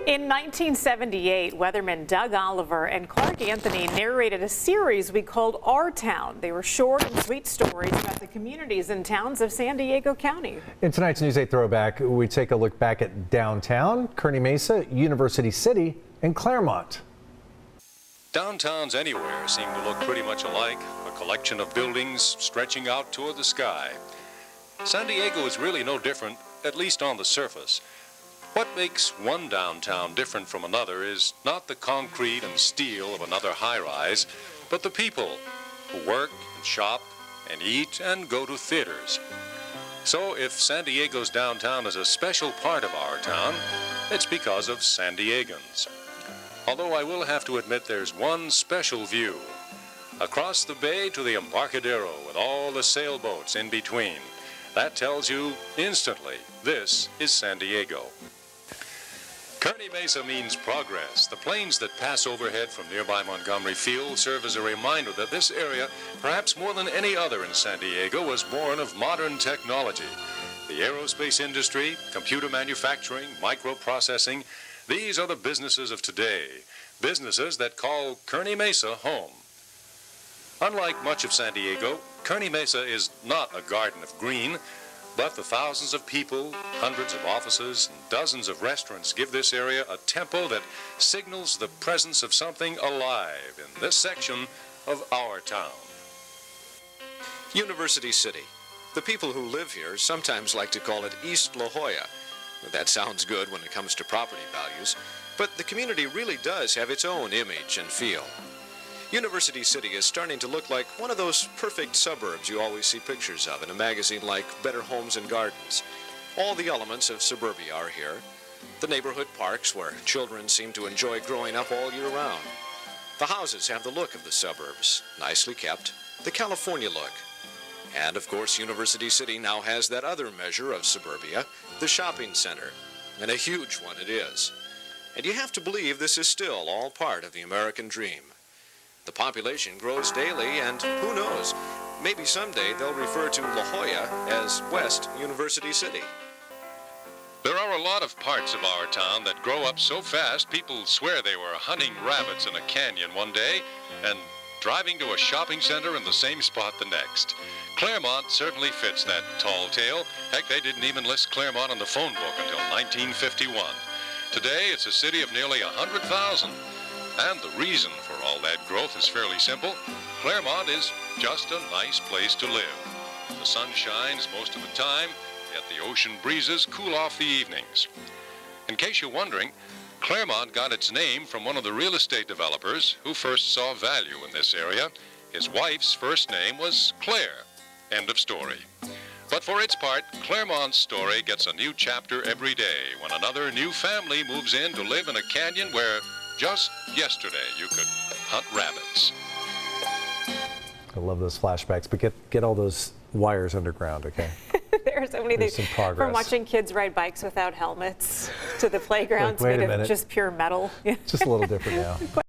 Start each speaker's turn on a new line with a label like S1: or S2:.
S1: In 1978, weatherman Doug Oliver and Clark Anthony narrated a series we called Our Town. They were short and sweet stories about the communities and towns of San Diego County.
S2: In tonight's News 8 Throwback, we take a look back at downtown, Kearny Mesa, University City, and Clairemont.
S3: Downtowns anywhere seem to look pretty much alike, a collection of buildings stretching out toward the sky. San Diego is really no different, at least on the surface. What makes one downtown different from another is not the concrete and steel of another high-rise, but the people who work and shop and eat and go to theaters. So if San Diego's downtown is a special part of our town, it's because of San Diegans. Although I will have to admit there's one special view. Across the bay to the Embarcadero with all the sailboats in between. That tells you instantly this is San Diego. Kearny Mesa means progress. The planes that pass overhead from nearby Montgomery Field serve as a reminder that this area, perhaps more than any other in San Diego, was born of modern technology. The aerospace industry, computer manufacturing, microprocessing, these are the businesses of today, businesses that call Kearny Mesa home. Unlike much of San Diego, Kearny Mesa is not a garden of green, but the thousands of people, hundreds of offices, and dozens of restaurants give this area a tempo that signals the presence of something alive in this section of our town.
S4: University City. The people who live here sometimes like to call it East La Jolla. That sounds good when it comes to property values, but the community really does have its own image and feel. University City is starting to look like one of those perfect suburbs you always see pictures of in a magazine like Better Homes and Gardens. All the elements of suburbia are here. The neighborhood parks where children seem to enjoy growing up all year round. The houses have the look of the suburbs, nicely kept, the California look. And of course, University City now has that other measure of suburbia, the shopping center, and a huge one it is. And you have to believe this is still all part of the American dream. The population grows daily, and who knows, maybe someday they'll refer to La Jolla as West University City.
S3: There are a lot of parts of our town that grow up so fast people swear they were hunting rabbits in a canyon one day and driving to a shopping center in the same spot the next. Clairemont certainly fits that tall tale. Heck, they didn't even list Clairemont in the phone book until 1951. Today, it's a city of nearly 100,000. And the reason for all that growth is fairly simple. Clairemont is just a nice place to live. The sun shines most of the time, yet the ocean breezes cool off the evenings. In case you're wondering, Clairemont got its name from one of the real estate developers who first saw value in this area. His wife's first name was Claire. End of story. But for its part, Clairemont's story gets a new chapter every day when another new family moves in to live in a canyon where just yesterday you could hunt rabbits.
S2: I love those flashbacks, but get all those wires underground, okay?
S1: There are so many things, from watching kids ride bikes without helmets to the playgrounds made of just pure metal.
S2: Just a little different now.